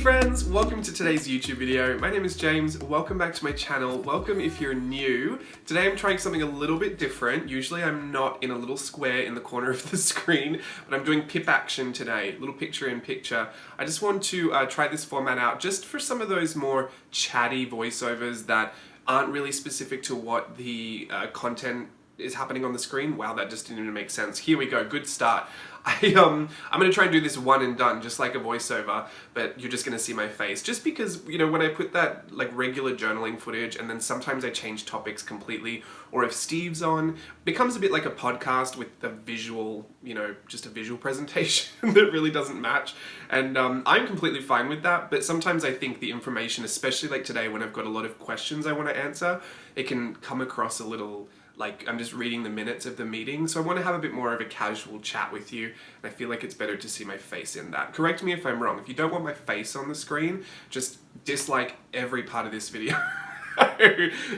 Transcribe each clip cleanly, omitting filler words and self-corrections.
friends, welcome to today's YouTube video. My name is James, welcome back to my channel. Welcome if you're new. Today I'm trying something a little bit different. Usually I'm not in a little square in the corner of the screen, but I'm doing pip action today, little picture in picture. I just want to try this format out just for some of those more chatty voiceovers that aren't really specific to what the content is happening on the screen. Wow, that just didn't even make sense. Here we go, good start. I'm gonna try and do this one and done, just like a voiceover, but you're just gonna see my face. Just because, you know, when I put that like regular journaling footage and then sometimes I change topics completely, or if Steve's on, it becomes a bit like a podcast with a visual, you know, just a visual presentation that really doesn't match. And I'm completely fine with that, but sometimes I think the information, especially like today when I've got a lot of questions I want to answer, it can come across a little like I'm just reading the minutes of the meeting, so I want to have a bit more of a casual chat with you, and I feel like it's better to see my face in that. Correct me if I'm wrong. If you don't want my face on the screen, just dislike every part of this video.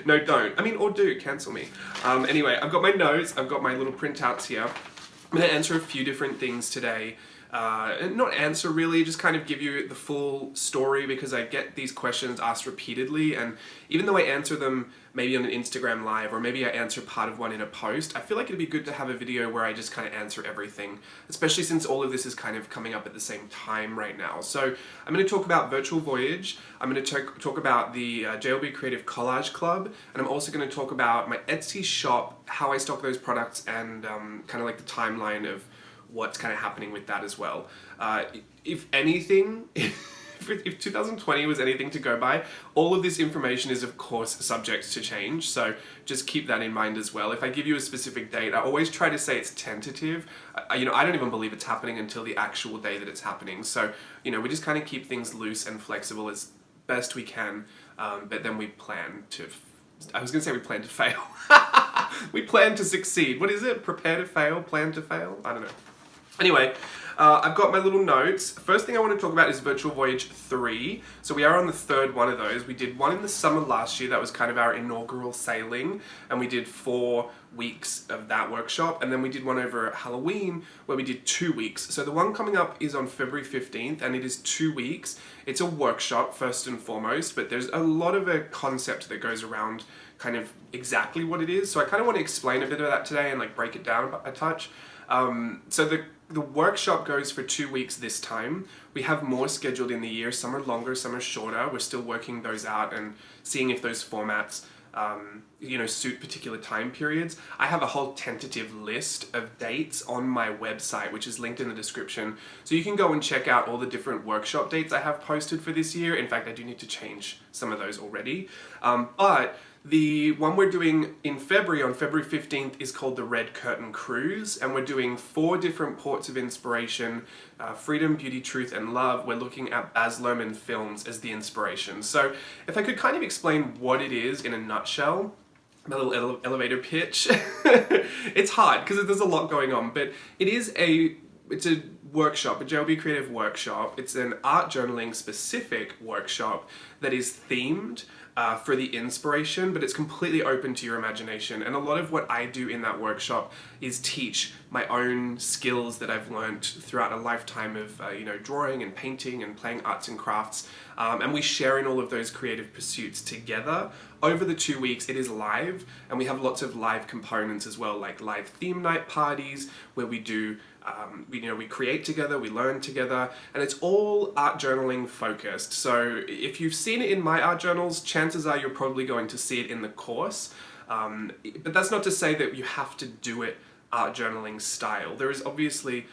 No, don't. I mean, or do, cancel me. Anyway, I've got my notes, I've got my little printouts here. I'm going to answer a few different things today. Not answer really, just kind of give you the full story, because I get these questions asked repeatedly, and even though I answer them maybe on an Instagram live, or maybe I answer part of one in a post, I feel like it'd be good to have a video where I just kind of answer everything, especially since all of this is kind of coming up at the same time right now. So I'm going to talk about Virtual Voyage, I'm going to talk about the JLB Creative Collage Club, and I'm also going to talk about my Etsy shop, how I stock those products, and kind of like the timeline of what's kind of happening with that as well. If anything, if 2020 was anything to go by, all of this information is of course subject to change, so just keep that in mind as well. If I give you a specific date, I always try to say it's tentative. You know, I don't even believe it's happening until the actual day that it's happening, so you know, we just kind of keep things loose and flexible as best we can, but then we plan to, I was going to say we plan to fail. We plan to succeed. What is it? Prepare to fail, plan to fail? I don't know. Anyway, I've got my little notes. First thing I want to talk about is Virtual Voyage 3. So we are on the third one of those. We did one in the summer last year. That was kind of our inaugural sailing. And we did 4 weeks of that workshop. And then we did one over Halloween where we did 2 weeks. So the one coming up is on February 15th and it is 2 weeks. It's a workshop first and foremost, but there's a lot of a concept that goes around kind of exactly what it is. So I kind of want to explain a bit of that today and like break it down a touch. So the workshop goes for 2 weeks this time. We have more scheduled in the year. Some are longer, some are shorter. We're still working those out and seeing if those formats, you know, suit particular time periods. I have a whole tentative list of dates on my website, which is linked in the description. So you can go and check out all the different workshop dates I have posted for this year. In fact, I do need to change some of those already. But the one we're doing in February, on February 15th, is called the Red Curtain Cruise, and we're doing 4 different ports of inspiration, freedom, beauty, truth, and love. We're looking at Baz Luhrmann films as the inspiration. So if I could kind of explain what it is in a nutshell, my little elevator pitch. It's hard because there's a lot going on, but it's a workshop, a JLB Creative workshop. It's an art journaling specific workshop that is themed for the inspiration, but it's completely open to your imagination. And a lot of what I do in that workshop is teach my own skills that I've learned throughout a lifetime of you know, drawing and painting and playing arts and crafts. And we share in all of those creative pursuits together. Over the 2 weeks, it is live, and we have lots of live components as well, like live theme night parties where we do we create together, we learn together, and it's all art journaling focused. So if you've seen it in my art journals, chances are you're probably going to see it in the course. But that's not to say that you have to do it art journaling style. There is obviously,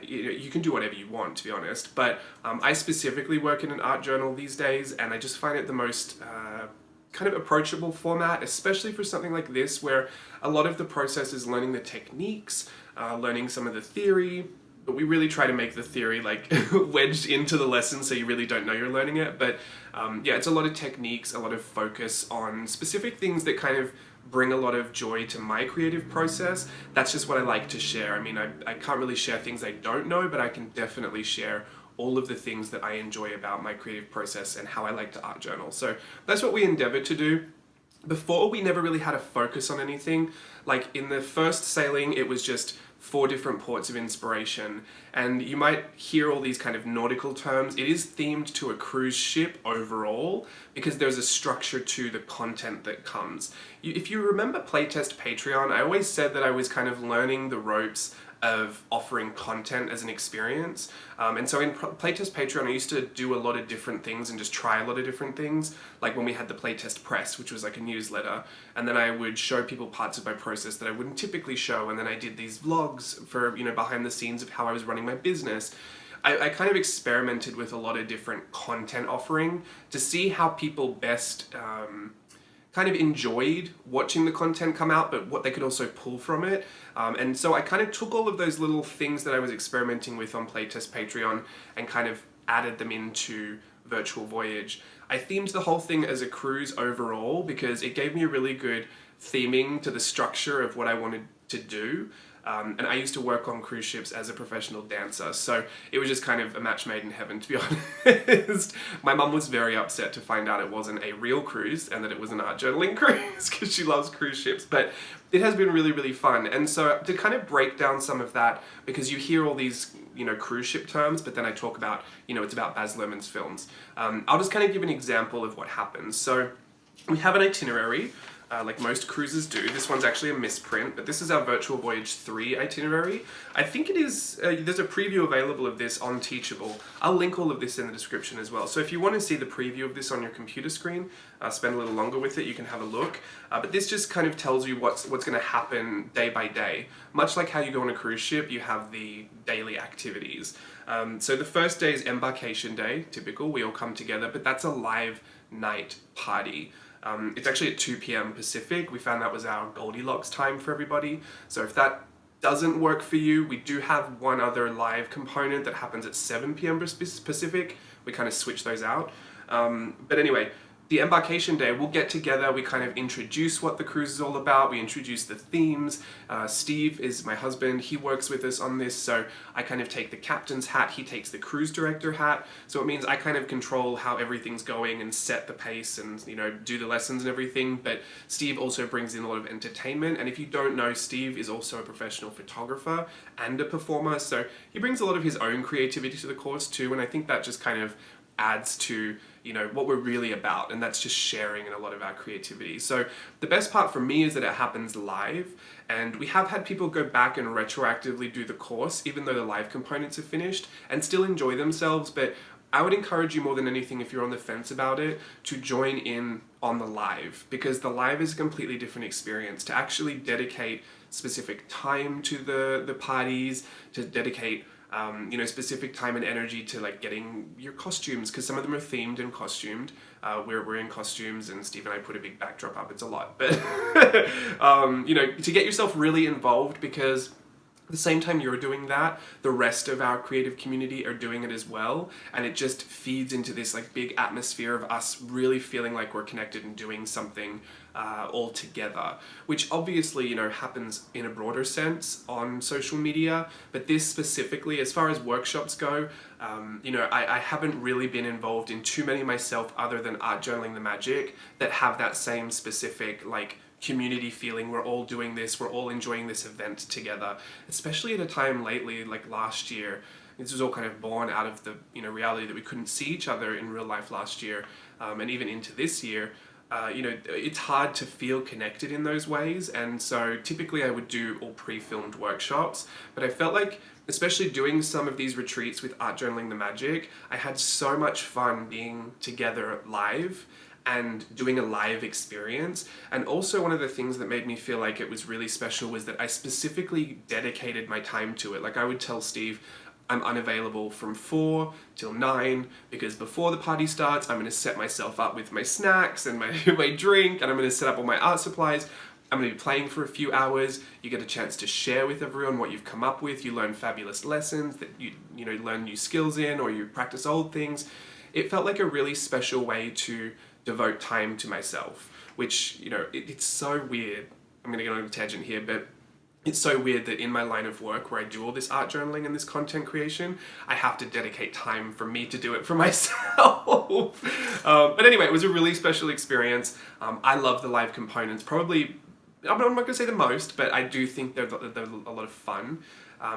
you can do whatever you want, to be honest, but I specifically work in an art journal these days, and I just find it the most kind of approachable format, especially for something like this where a lot of the process is learning the techniques, learning some of the theory, but we really try to make the theory like wedged into the lesson so you really don't know you're learning it. But yeah, it's a lot of techniques, a lot of focus on specific things that kind of bring a lot of joy to my creative process. That's just what I like to share. I mean, I can't really share things I don't know, but I can definitely share all of the things that I enjoy about my creative process and how I like to art journal. So that's what we endeavor to do. Before, we never really had a focus on anything. Like in the first sailing, it was just 4 different ports of inspiration. And you might hear all these kind of nautical terms. It is themed to a cruise ship overall because there's a structure to the content that comes. If you remember Playtest Patreon, I always said that I was kind of learning the ropes of offering content as an experience. And so in Playtest Patreon, I used to do a lot of different things and just try a lot of different things. Like when we had the Playtest Press, which was like a newsletter, and then I would show people parts of my process that I wouldn't typically show. And then I did these vlogs for, you know, behind the scenes of how I was running my business. I kind of experimented with a lot of different content offering to see how people best kind of enjoyed watching the content come out, but what they could also pull from it. And so I kind of took all of those little things that I was experimenting with on Playtest Patreon and kind of added them into Virtual Voyage. I themed the whole thing as a cruise overall because it gave me a really good theming to the structure of what I wanted to do. And I used to work on cruise ships as a professional dancer, so it was just kind of a match made in heaven, to be honest. My mum was very upset to find out it wasn't a real cruise and that it was an art journaling cruise because she loves cruise ships, but it has been really, really fun. And so to kind of break down some of that, because you hear all these, you know, cruise ship terms, but then I talk about, you know, it's about Baz Luhrmann's films. I'll just kind of give an example of what happens. So we have an itinerary. Like most cruises do. This one's actually a misprint, but this is our Virtual Voyage 3 itinerary. I think it is, there's a preview available of this on Teachable. I'll link all of this in the description as well. So if you want to see the preview of this on your computer screen, spend a little longer with it, you can have a look. But this just kind of tells you what's going to happen day by day. Much like how you go on a cruise ship, you have the daily activities. So the first day is embarkation day, typical, we all come together, but that's a live night party. It's actually at 2 p.m. Pacific. We found that was our Goldilocks time for everybody. So if that doesn't work for you, we do have one other live component that happens at 7 p.m. Pacific. We kind of switch those out. But anyway, the embarkation day, we'll get together, we kind of introduce what the cruise is all about, we introduce the themes. Steve is my husband, he works with us on this, so I kind of take the captain's hat, he takes the cruise director hat, so it means I kind of control how everything's going and set the pace and, you know, do the lessons and everything, but Steve also brings in a lot of entertainment, and if you don't know, Steve is also a professional photographer and a performer, so he brings a lot of his own creativity to the course too, and I think that just kind of adds to, you know, what we're really about, and that's just sharing in a lot of our creativity. So the best part for me is that it happens live, and we have had people go back and retroactively do the course even though the live components are finished and still enjoy themselves. But I would encourage you more than anything, if you're on the fence about it, to join in on the live, because the live is a completely different experience. To actually dedicate specific time to the parties, to dedicate you know, specific time and energy to like getting your costumes, because some of them are themed and costumed. We're in costumes, and Steve and I put a big backdrop up. It's a lot, but you know, to get yourself really involved, because at the same time you're doing that, the rest of our creative community are doing it as well, and it just feeds into this like big atmosphere of us really feeling like we're connected and doing something all together, which obviously, you know, happens in a broader sense on social media, but this specifically, as far as workshops go, you know, I haven't really been involved in too many myself other than Art Journaling the Magic that have that same specific like community feeling. We're all doing this, we're all enjoying this event together, especially at a time lately, like last year. This was all kind of born out of the, you know, reality that we couldn't see each other in real life last year, and even into this year. You know, it's hard to feel connected in those ways, and so typically I would do all pre-filmed workshops, but I felt like, especially doing some of these retreats with Art Journaling the Magic, I had so much fun being together live and doing a live experience. And also one of the things that made me feel like it was really special was that I specifically dedicated my time to it. Like I would tell Steve, I'm unavailable from 4 till 9 because before the party starts, I'm going to set myself up with my snacks and my drink, and I'm going to set up all my art supplies. I'm going to be playing for a few hours. You get a chance to share with everyone what you've come up with. You learn fabulous lessons that you know, learn new skills in, or you practice old things. It felt like a really special way to devote time to myself, which, you know, it's so weird. I'm going to go on a tangent here, but it's so weird that in my line of work where I do all this art journaling and this content creation, I have to dedicate time for me to do it for myself. But anyway, it was a really special experience. I love the live components, probably I'm not going to say the most, but I do think they're a lot of fun,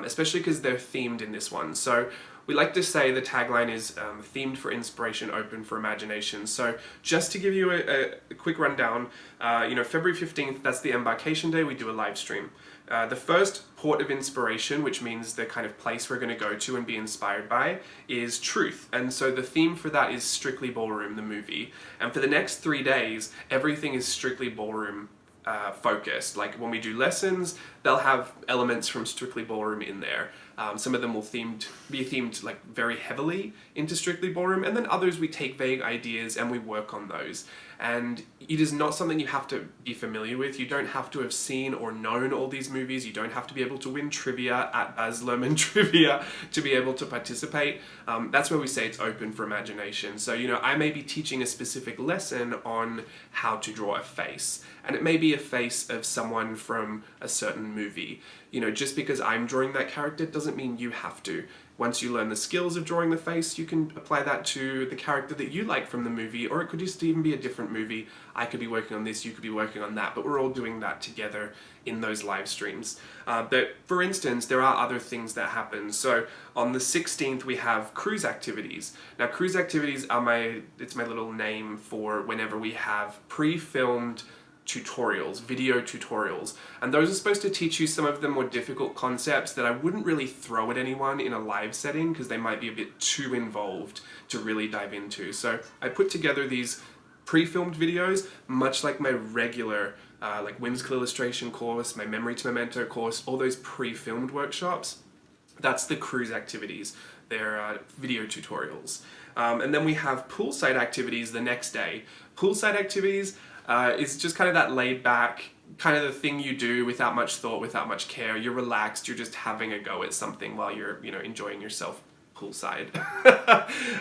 especially because they're themed in this one. So we like to say the tagline is themed for inspiration, open for imagination. So just to give you a quick rundown, February 15th, that's the embarkation day, we do a live stream. The first port of inspiration, which means the kind of place we're going to go to and be inspired by, is truth. And so the theme for that is Strictly Ballroom, the movie. And for the next 3 days, everything is strictly ballroom focused. Like when we do lessons, they'll have elements from Strictly Ballroom in there. Some of them will be themed like very heavily into Strictly Ballroom, and then others we take vague ideas and we work on those. And it is not something you have to be familiar with. You don't have to have seen or known all these movies. You don't have to be able to win trivia at Baz Luhrmann Trivia to be able to participate. That's where we say it's open for imagination. So, I may be teaching a specific lesson on how to draw a face, and it may be a face of someone from a certain movie. Just because I'm drawing that character doesn't mean you have to. Once you learn the skills of drawing the face, you can apply that to the character that you like from the movie, or it could just even be a different movie. I could be working on this, you could be working on that, but we're all doing that together in those live streams. But for instance, there are other things that happen. So on the 16th, we have cruise activities. Now, cruise activities are it's my little name for whenever we have pre-filmed tutorials, video tutorials, and those are supposed to teach you some of the more difficult concepts that I wouldn't really throw at anyone in a live setting because they might be a bit too involved to really dive into. So I put together these pre-filmed videos, much like my regular like whimsical illustration course, my memory to memento course, all those pre-filmed workshops. That's the cruise activities. They're video tutorials. And then we have poolside activities the next day. Poolside activities is just kind of that laid back, kind of the thing you do without much thought, without much care. You're relaxed, you're just having a go at something while you're, enjoying yourself poolside.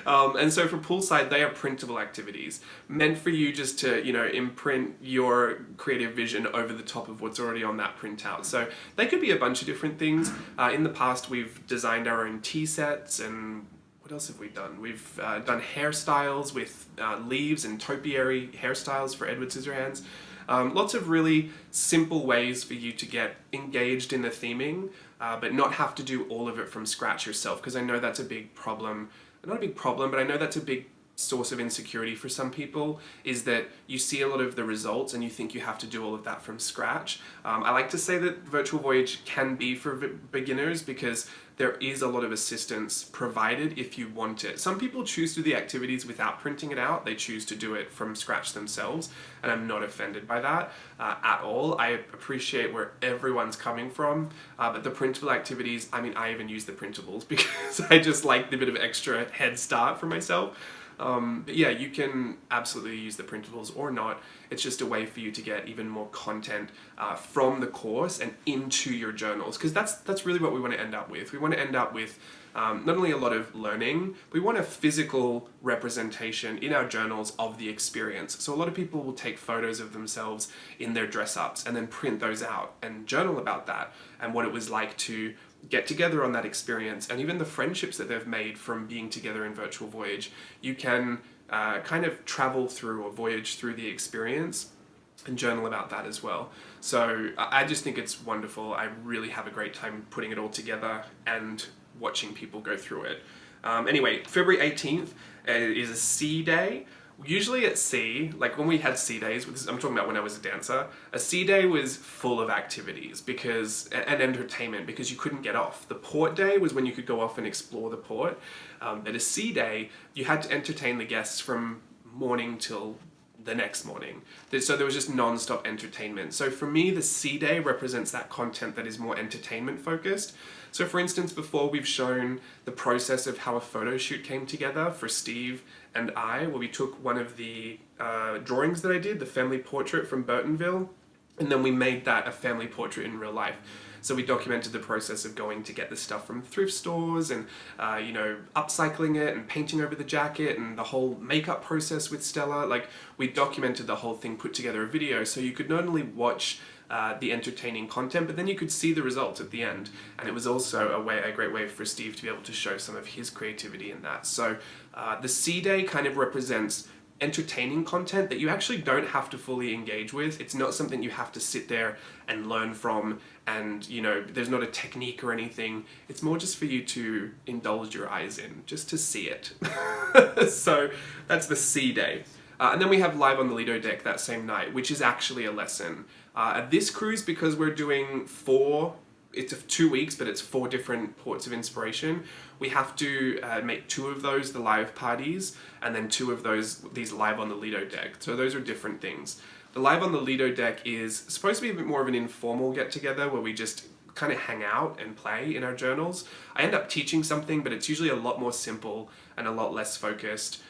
And so for poolside, they are printable activities, meant for you just to, imprint your creative vision over the top of what's already on that printout. So they could be a bunch of different things. In the past, we've designed our own tea sets, and what else have we done? We've done hairstyles with leaves and topiary hairstyles for Edward Scissorhands. Lots of really simple ways for you to get engaged in the theming, but not have to do all of it from scratch yourself, because I know that's a big problem. Not a big problem, but I know that's a big source of insecurity for some people, is that you see a lot of the results and you think you have to do all of that from scratch. I like to say that Virtual Voyage can be for beginners because there is a lot of assistance provided if you want it. Some people choose to do the activities without printing it out. They choose to do it from scratch themselves, and I'm not offended by that at all. I appreciate where everyone's coming from, but the printable activities, I even use the printables because I just like the bit of extra head start for myself. But yeah, you can absolutely use the printables or not. It's just a way for you to get even more content from the course and into your journals, because that's really what we want to end up with. We want to end up with not only a lot of learning, we want a physical representation in our journals of the experience. So a lot of people will take photos of themselves in their dress-ups and then print those out and journal about that and what it was like to get together on that experience, and even the friendships that they've made from being together in Virtual Voyage. You can kind of travel through or voyage through the experience and journal about that as well. So I just think it's wonderful. I really have a great time putting it all together and watching people go through it. Anyway, February 18th is a C day. Usually at C, like when we had C days, I'm talking about when I was a dancer, a C day was full of activities and entertainment because you couldn't get off. The port day was when you could go off and explore the port. At a C day, you had to entertain the guests from morning till the next morning. So there was just non-stop entertainment. So for me, the C day represents that content that is more entertainment focused. So for instance, before we've shown the process of how a photo shoot came together for Steve and I, where we took one of the drawings that I did, the family portrait from Burtonville, and then we made that a family portrait in real life. So we documented the process of going to get the stuff from thrift stores and, upcycling it and painting over the jacket and the whole makeup process with Stella. Like, we documented the whole thing, put together a video, so you could not only watch the entertaining content, but then you could see the results at the end. And it was also a great way for Steve to be able to show some of his creativity in that. So the C Day kind of represents entertaining content that you actually don't have to fully engage with. It's not something you have to sit there and learn from, and you know, there's not a technique or anything. It's more just for you to indulge your eyes in, just to see it. So that's the C day. And then we have live on the Lido deck that same night, which is actually a lesson. At this cruise, because we're doing it's 2 weeks, but it's 4 different ports of inspiration. We have to make 2 of those the live parties, and then 2 of these live on the Lido deck. So those are different things. The live on the Lido deck is supposed to be a bit more of an informal get-together where we just kind of hang out and play in our journals. I end up teaching something, but it's usually a lot more simple and a lot less focused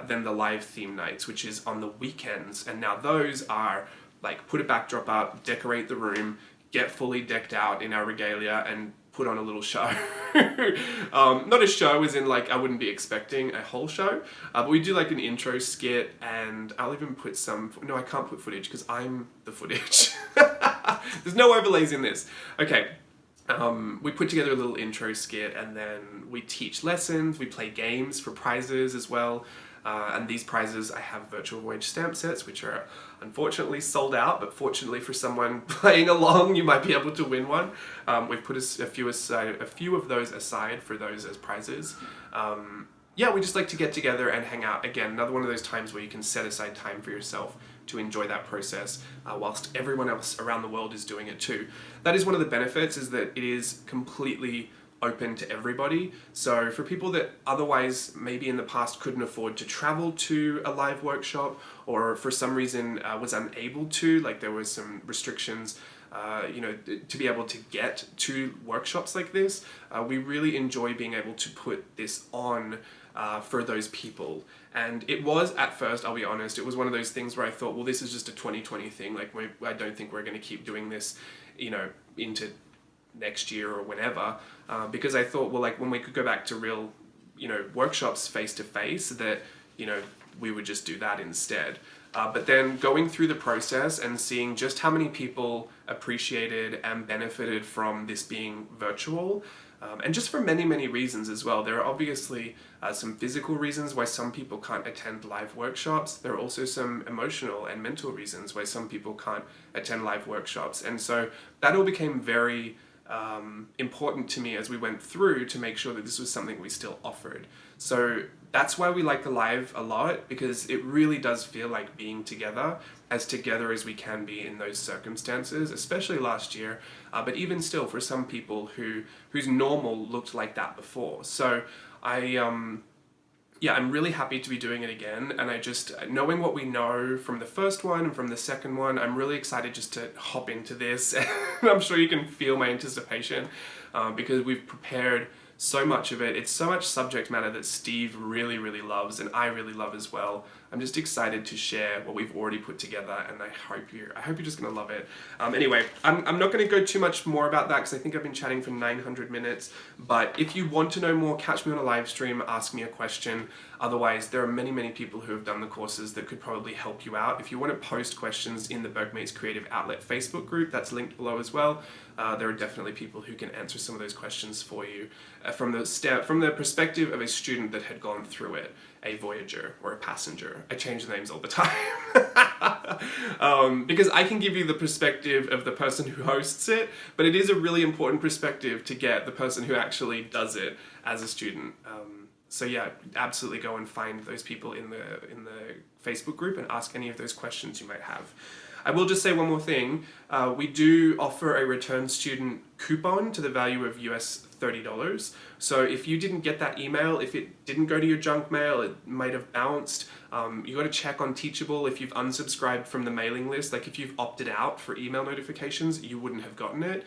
than the live theme nights, which is on the weekends. And now those are like put a backdrop up, decorate the room, get fully decked out in our regalia, and put on a little show. Not a show as in like I wouldn't be expecting a whole show, but we do like an intro skit, and I'll even put no, I can't put footage because I'm the footage. There's no overlays in this. Okay. We put together a little intro skit, and then we teach lessons, we play games for prizes as well. And these prizes, I have virtual voyage stamp sets, which are unfortunately sold out, but fortunately for someone playing along, you might be able to win one. We've put a few of those aside for those as prizes. Yeah, we just like to get together and hang out. Again, another one of those times where you can set aside time for yourself to enjoy that process whilst everyone else around the world is doing it too. That is one of the benefits, is that it is completely open to everybody. So for people that otherwise maybe in the past couldn't afford to travel to a live workshop, or for some reason was unable to, like there was some restrictions, you know, to be able to get to workshops like this, we really enjoy being able to put this on for those people. And it was, at first, I'll be honest, it was one of those things where I thought, well, this is just a 2020 thing, like I don't think we're going to keep doing this, you know, into next year or whenever, because I thought, well, like when we could go back to real, you know, workshops face to face, that, you know, we would just do that instead. But then going through the process and seeing just how many people appreciated and benefited from this being virtual, and just for many, many reasons as well. There are obviously some physical reasons why some people can't attend live workshops. There are also some emotional and mental reasons why some people can't attend live workshops. And so that all became very important to me as we went through, to make sure that this was something we still offered. So that's why we like the live a lot, because it really does feel like being together as we can be in those circumstances, especially last year, but even still for some people whose normal looked like that before. So yeah, I'm really happy to be doing it again, and I just, knowing what we know from the first one and from the second one, I'm really excited just to hop into this. And I'm sure you can feel my anticipation, because we've prepared so much of it. It's so much subject matter that Steve really, really loves, and I really love as well. I'm just excited to share what we've already put together, and I hope you're just gonna love it. Anyway, I'm not gonna go too much more about that, because I think I've been chatting for 900 minutes, but if you want to know more, catch me on a live stream, ask me a question. Otherwise, there are many, many people who have done the courses that could probably help you out. If you want to post questions in the Bergmates Creative Outlet Facebook group, that's linked below as well. There are definitely people who can answer some of those questions for you from the perspective of a student that had gone through it, a voyager or a passenger. I change the names all the time. Because I can give you the perspective of the person who hosts it, but it is a really important perspective to get the person who actually does it as a student. So yeah, absolutely go and find those people in the Facebook group and ask any of those questions you might have. I will just say one more thing. We do offer a return student coupon to the value of US $30. So if you didn't get that email, if it didn't go to your junk mail, it might have bounced. You got to check on Teachable if you've unsubscribed from the mailing list. Like if you've opted out for email notifications, you wouldn't have gotten it.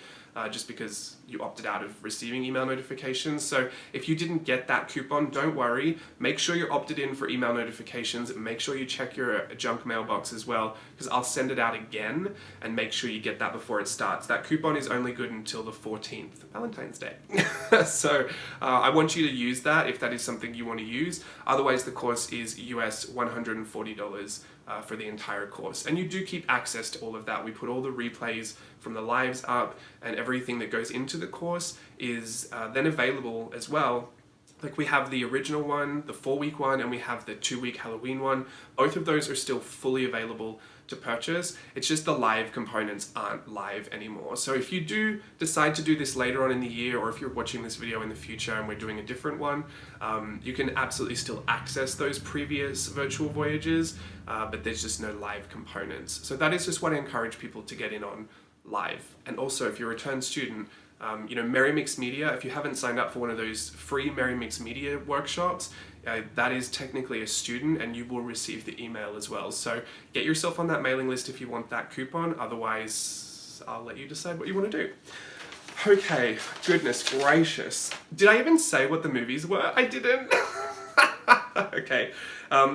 Just because you opted out of receiving email notifications. So if you didn't get that coupon, don't worry. Make sure you're opted in for email notifications. Make sure you check your junk mailbox as well, because I'll send it out again, and make sure you get that before it starts. That coupon is only good until the 14th, Valentine's Day. So I want you to use that if that is something you want to use. Otherwise, the course is US $140 for the entire course. And you do keep access to all of that. We put all the replays from the lives up, and everything that goes into the course is then available as well Like we have the original one, the 4-week one, and we have the 2-week Halloween one. Both of those are still fully available to purchase. It's just the live components aren't live anymore. So if you do decide to do this later on in the year, or if you're watching this video in the future and we're doing a different one, you can absolutely still access those previous virtual voyages, but there's just no live components. So that is just what I encourage people to get in on live. And also if you're a return student, Merry Mix Media, if you haven't signed up for one of those free Merry Mix Media workshops, that is technically a student and you will receive the email as well. So get yourself on that mailing list if you want that coupon, otherwise I'll let you decide what you want to do. Okay, goodness gracious. Did I even say what the movies were? I didn't. Okay.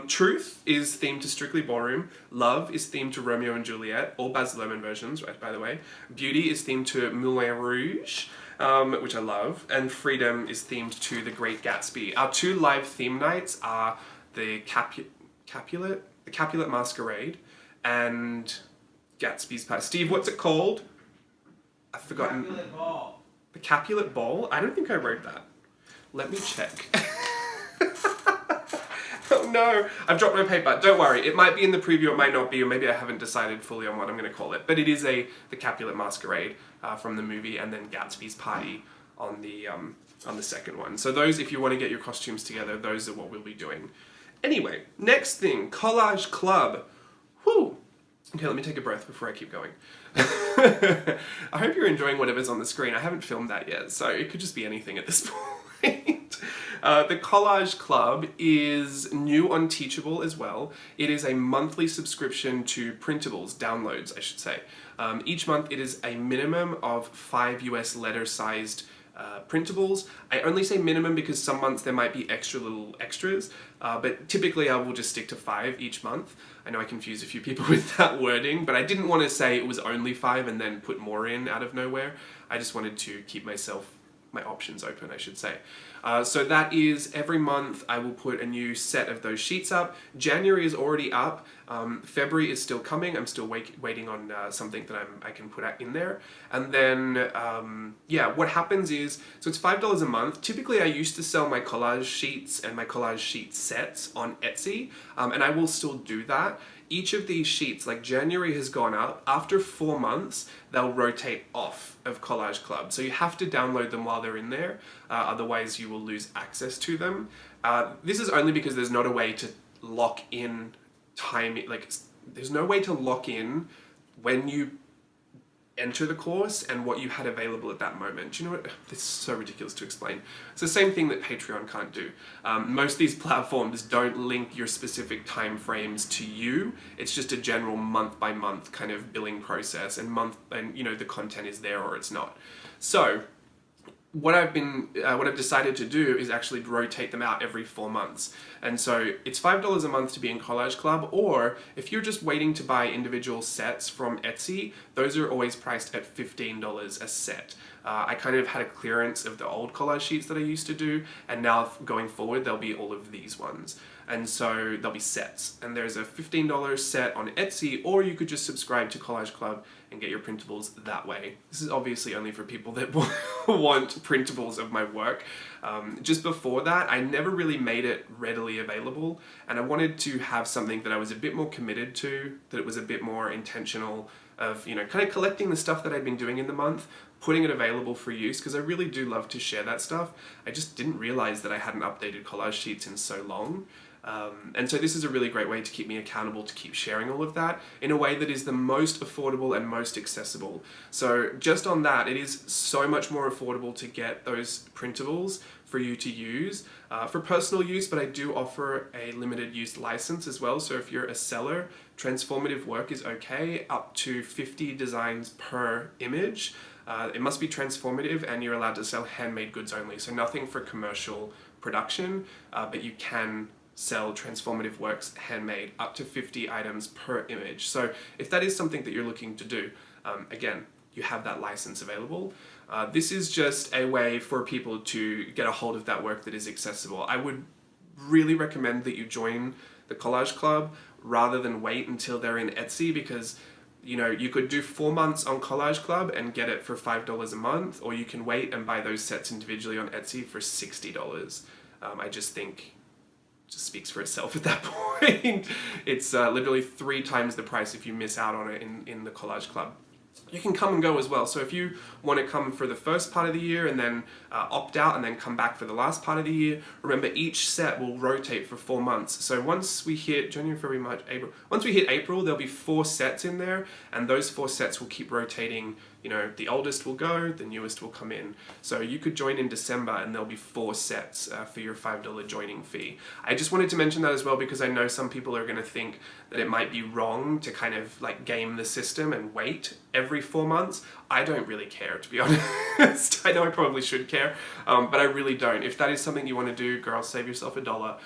Truth is themed to Strictly Ballroom. Love is themed to Romeo and Juliet, all Baz Luhrmann versions, right, by the way. Beauty is themed to Moulin Rouge, which I love. And Freedom is themed to The Great Gatsby. Our 2 live theme nights are the Capulet Masquerade and Gatsby's Past. Steve, what's it called? I've forgotten. Capulet Ball. The Capulet Ball? I don't think I wrote that. Let me check. Oh no, I've dropped my paper. Don't worry, it might be in the preview, it might not be, or maybe I haven't decided fully on what I'm going to call it. But it is the Capulet Masquerade from the movie, and then Gatsby's Party on the second one. So those, if you want to get your costumes together, those are what we'll be doing. Anyway, next thing, Collage Club. Whew. Okay, let me take a breath before I keep going. I hope you're enjoying whatever's on the screen. I haven't filmed that yet, so it could just be anything at this point. The Collage Club is new on Teachable as well. It is a monthly subscription to printables, downloads, I should say. Each month it is a minimum of 5 US letter-sized printables. I only say minimum because some months there might be extra little extras, but typically I will just stick to 5 each month. I know I confused a few people with that wording, but I didn't want to say it was only 5 and then put more in out of nowhere. I just wanted to keep my options open, I should say. So that is every month I will put a new set of those sheets up. January is already up. February is still coming. I'm still waiting on something that I can put in there. And then, yeah, what happens is, so it's $5 a month. Typically I used to sell my collage sheets and my collage sheet sets on Etsy, and I will still do that. Each of these sheets, like January has gone up, after 4 months, they'll rotate off of Collage Club. So you have to download them while they're in there, otherwise you will lose access to them. This is only because there's not a way to lock in time, like there's no way to lock in when you enter the course and what you had available at that moment. Do you know what? This is so ridiculous to explain. It's the same thing that Patreon can't do. Most of these platforms don't link your specific time frames to you. It's just a general month by month kind of billing process, and the content is there or it's not. So what I've decided to do is actually rotate them out every 4 months. And so it's $5 a month to be in Collage Club, or if you're just waiting to buy individual sets from Etsy, those are always priced at $15 a set. I kind of had a clearance of the old collage sheets that I used to do, and now going forward there'll be all of these ones. And so there'll be sets, and there's a $15 set on Etsy, or you could just subscribe to Collage Club and get your printables that way. This is obviously only for people that want printables of my work. Just before that, I never really made it readily available, and I wanted to have something that I was a bit more committed to, that it was a bit more intentional of, kind of collecting the stuff that I'd been doing in the month, putting it available for use, because I really do love to share that stuff. I just didn't realize that I hadn't updated collage sheets in so long. And so this is a really great way to keep me accountable, to keep sharing all of that in a way that is the most affordable and most accessible. So just on that, it is so much more affordable to get those printables for you to use for personal use, but I do offer a limited use license as well. So if you're a seller, transformative work is okay, up to 50 designs per image. It must be transformative, and you're allowed to sell handmade goods only. So nothing for commercial production, but you can sell transformative works handmade up to 50 items per image. So if that is something that you're looking to do, again, you have that license available. This is just a way for people to get a hold of that work that is accessible. I would really recommend that you join the Collage Club rather than wait until they're in Etsy, because you could do 4 months on Collage Club and get it for $5 a month, or you can wait and buy those sets individually on Etsy for $60. I just think it just speaks for itself at that point. It's literally 3 times the price if you miss out on it in the Collage Club. You can come and go as well. So if you want to come for the first part of the year and then opt out and then come back for the last part of the year, remember each set will rotate for 4 months. So once we hit January, February, March, April, once we hit April, there'll be 4 sets in there, and those 4 sets will keep rotating. You know, the oldest will go, the newest will come in. So you could join in December and there'll be 4 sets for your $5 joining fee. I just wanted to mention that as well because I know some people are going to think that it might be wrong to kind of like game the system and wait every 4 months. I don't really care, to be honest. I know I probably should care, but I really don't. If that is something you want to do, girls, save yourself $1.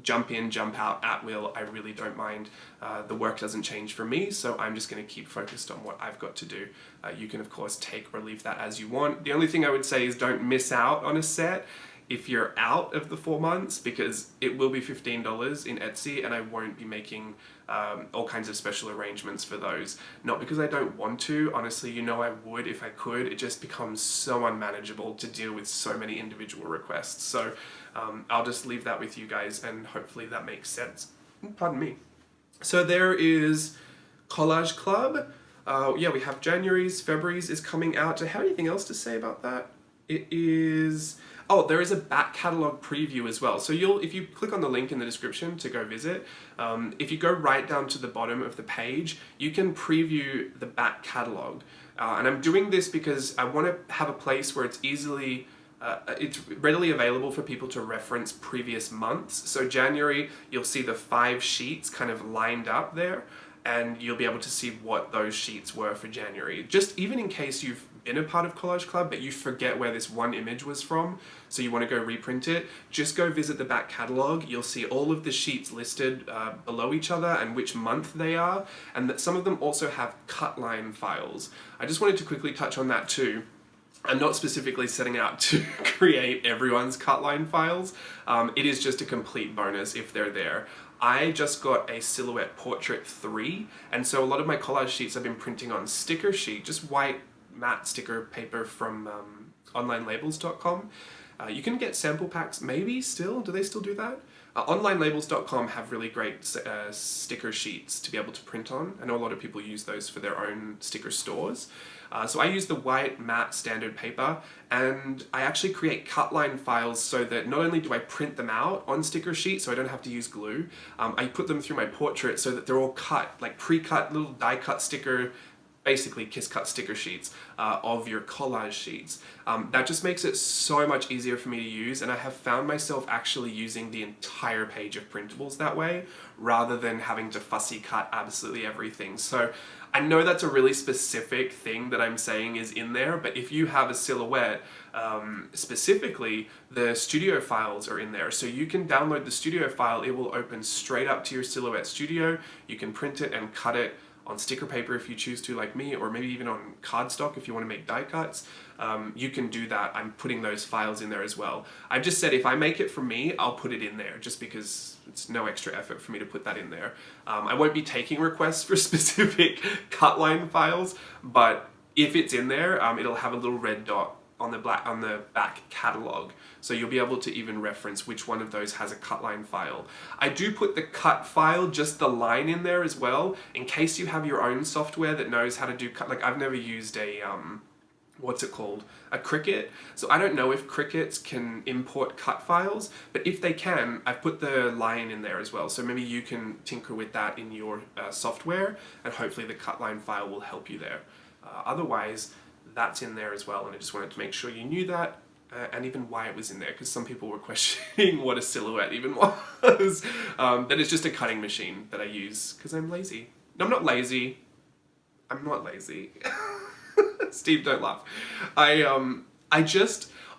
Jump in, jump out at will. I really don't mind. The work doesn't change for me, so I'm just going to keep focused on what I've got to do. You can, of course, take or leave that as you want. The only thing I would say is don't miss out on a set if you're out of the 4 months, because it will be $15 in Etsy, and I won't be making all kinds of special arrangements for those. Not because I don't want to, honestly, you know I would if I could. It just becomes so unmanageable to deal with so many individual requests. So I'll just leave that with you guys, and hopefully that makes sense. Pardon me. So there is Collage Club. Yeah, we have January's, February's is coming out. Do I have anything else to say about that? It is... Oh, there is a back catalogue preview as well. So if you click on the link in the description to go visit, if you go right down to the bottom of the page, you can preview the back catalogue. And I'm doing this because I want to have a place where it's readily available for people to reference previous months. So January, you'll see the 5 sheets kind of lined up there, and you'll be able to see what those sheets were for January. Just even in case you've been a part of Collage Club, but you forget where this one image was from, so you want to go reprint it, just go visit the back catalogue. You'll see all of the sheets listed below each other and which month they are, and that some of them also have cut line files. I just wanted to quickly touch on that too. I'm not specifically setting out to create everyone's cut line files. It is just a complete bonus if they're there. I just got a Silhouette Portrait 3, and so a lot of my collage sheets I've been printing on sticker sheet, just white matte sticker paper from onlinelabels.com. You can get sample packs, maybe still, do they still do that? Onlinelabels.com have really great sticker sheets to be able to print on. I know a lot of people use those for their own sticker stores. So I use the white matte standard paper, and I actually create cut line files so that not only do I print them out on sticker sheets so I don't have to use glue, I put them through my portrait so that they're all cut, like pre-cut little die cut sticker, basically kiss cut sticker sheets of your collage sheets. That just makes it so much easier for me to use, and I have found myself actually using the entire page of printables that way rather than having to fussy cut absolutely everything. So I know that's a really specific thing that I'm saying is in there, but if you have a Silhouette, specifically, the studio files are in there. So you can download the studio file, it will open straight up to your Silhouette Studio. You can print it and cut it on sticker paper if you choose to, like me, or maybe even on cardstock if you want to make die cuts. You can do that. I'm putting those files in there as well. I've just said if I make it for me, I'll put it in there just because it's no extra effort for me to put that in there. I won't be taking requests for specific cut line files, but if it's in there, it'll have a little red dot on the back catalog, so you'll be able to even reference which one of those has a cut line file. I do put the cut file, just the line, in there as well, in case you have your own software that knows how to do cut. Like I've never used a what's it called? A Cricut. So I don't know if Cricuts can import cut files, but if they can, I've put the line in there as well. So maybe you can tinker with that in your software, and hopefully the cut line file will help you there. Otherwise, that's in there as well, and I just wanted to make sure you knew that, and even why it was in there, because some people were questioning what a Silhouette even was. That is just a cutting machine that I use because I'm lazy. No, I'm not lazy. I'm not lazy. Steve, don't laugh.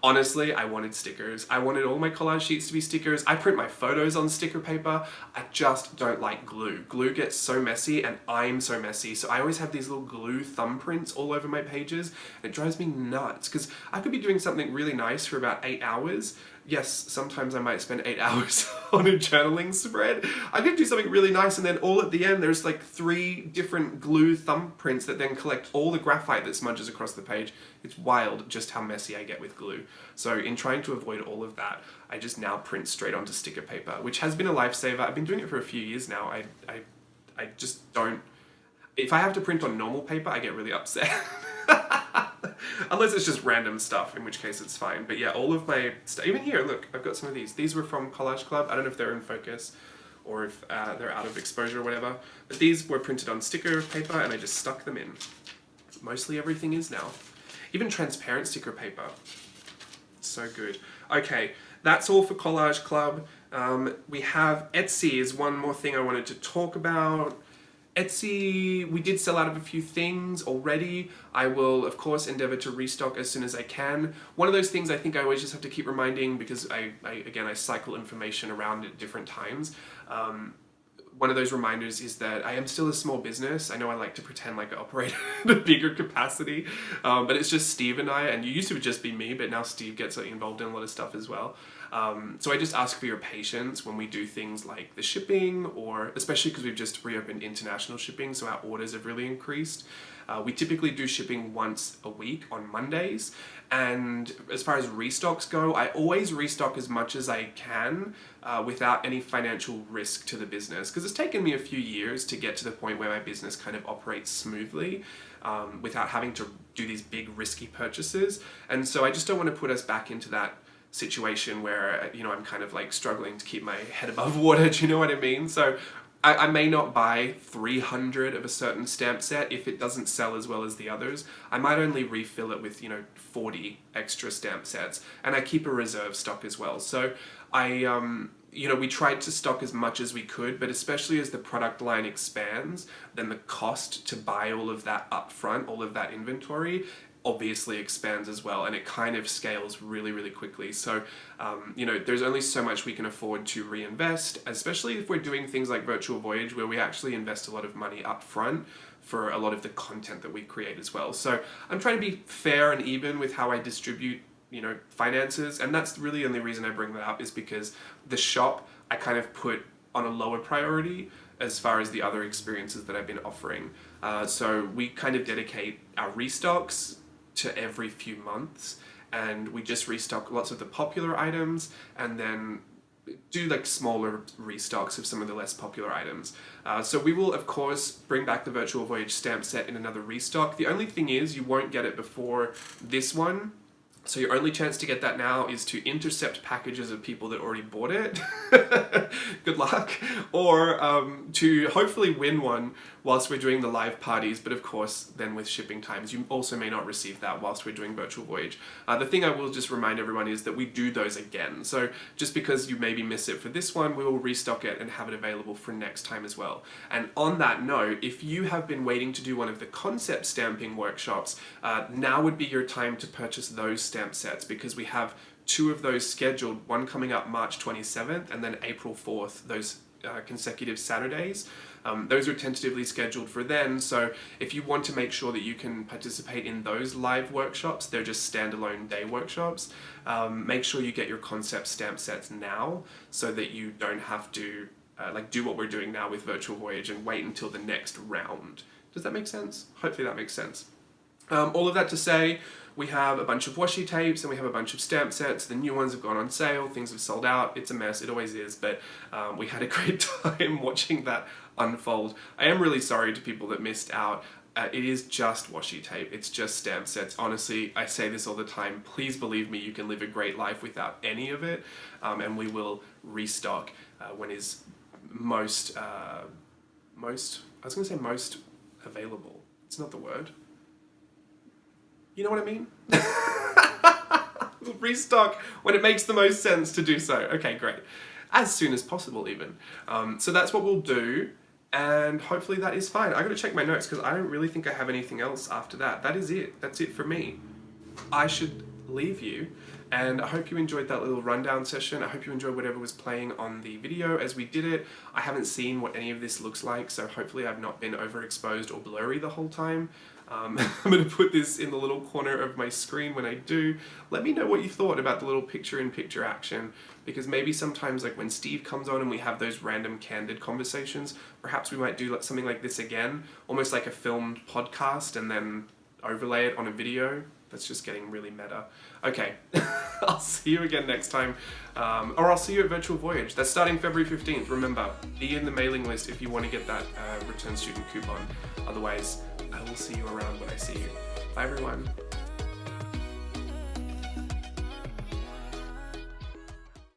Honestly, I wanted stickers. I wanted all my collage sheets to be stickers. I print my photos on sticker paper. I just don't like glue. Glue gets so messy, and I'm so messy, so I always have these little glue thumbprints all over my pages, and it drives me nuts, because I could be doing something really nice for about 8 hours. Yes, sometimes I might spend 8 hours on a journaling spread. I could do something really nice, and then all at the end there's like 3 different glue thumbprints that then collect all the graphite that smudges across the page. It's wild just how messy I get with glue. So in trying to avoid all of that, I just now print straight onto sticker paper, which has been a lifesaver. I've been doing it for a few years now. I just don't, if I have to print on normal paper, I get really upset. Unless it's just random stuff, in which case it's fine. But yeah, all of my stuff, even here, look, I've got some of these. These were from Collage Club. I don't know if they're in focus or if they're out of exposure or whatever. But these were printed on sticker paper and I just stuck them in. Mostly everything is now. Even transparent sticker paper. So good. Okay, that's all for Collage Club. We have Etsy is one more thing I wanted to talk about. Etsy, we did sell out of a few things already. I will, of course, endeavor to restock as soon as I can. One of those things I think I always just have to keep reminding because I cycle information around at different times. One of those reminders is that I am still a small business. I know I like to pretend like I operate at a bigger capacity, but it's just Steve and I, and you used to just be me, but now Steve gets involved in a lot of stuff as well. So I just ask for your patience when we do things like the shipping, or especially because we've just reopened international shipping, so our orders have really increased. We typically do shipping once a week on Mondays, and as far as restocks go, I always restock as much as I can without any financial risk to the business, because it's taken me a few years to get to the point where my business kind of operates smoothly without having to do these big risky purchases. And so I just don't want to put us back into that situation where, you know, I'm kind of like struggling to keep my head above water, do you know what I mean? So I may not buy 300 of a certain stamp set if it doesn't sell as well as the others. I might only refill it with, 40 extra stamp sets, and I keep a reserve stock as well. So we tried to stock as much as we could, but especially as the product line expands, then the cost to buy all of that upfront, all of that inventory, obviously expands as well, and it kind of scales really, really quickly. So, there's only so much we can afford to reinvest, especially if we're doing things like Virtual Voyage, where we actually invest a lot of money up front for a lot of the content that we create as well. So I'm trying to be fair and even with how I distribute, finances, and that's really the only reason I bring that up, is because the shop I kind of put on a lower priority as far as the other experiences that I've been offering. So we kind of dedicate our restocks to every few months, and we just restock lots of the popular items and then do like smaller restocks of some of the less popular items. So we will of course bring back the Virtual Voyage stamp set in another restock. The only thing is you won't get it before this one. So your only chance to get that now is to intercept packages of people that already bought it. Good luck. Or to hopefully win one whilst we're doing the live parties, but of course then with shipping times you also may not receive that whilst we're doing Virtual Voyage. The thing I will just remind everyone is that we do those again. So just because you maybe miss it for this one, we will restock it and have it available for next time as well. And on that note, if you have been waiting to do one of the concept stamping workshops, now would be your time to purchase those stamp sets, because we have 2 of those scheduled, one coming up March 27th and then April 4th, those consecutive Saturdays. Those are tentatively scheduled for then, so if you want to make sure that you can participate in those live workshops, they're just standalone day workshops, make sure you get your concept stamp sets now so that you don't have to do what we're doing now with Virtual Voyage and wait until the next round. Does that make sense? Hopefully that makes sense. All of that to say, we have a bunch of washi tapes and we have a bunch of stamp sets. The new ones have gone on sale, things have sold out. It's a mess, it always is, but we had a great time watching that unfold. I am really sorry to people that missed out. It is just washi tape, it's just stamp sets. Honestly, I say this all the time, please believe me, you can live a great life without any of it, and we will restock when is most available. It's not the word. You know what I mean? We'll restock when it makes the most sense to do so. Okay, great. As soon as possible, even. So that's what we'll do, and hopefully that is fine. I gotta check my notes because I don't really think I have anything else after that. That is it. That's it for me. I should leave you, and I hope you enjoyed that little rundown session. I hope you enjoyed whatever was playing on the video as we did it. I haven't seen what any of this looks like, so hopefully I've not been overexposed or blurry the whole time. I'm going to put this in the little corner of my screen when I do. Let me know what you thought about the little picture-in-picture action, because maybe sometimes like when Steve comes on and we have those random candid conversations, perhaps we might do something like this again, almost like a filmed podcast and then overlay it on a video. That's just getting really meta. Okay, I'll see you again next time. Or I'll see you at Virtual Voyage. That's starting February 15th. Remember, be in the mailing list if you want to get that return student coupon. Otherwise, I will see you around when I see you. Bye everyone.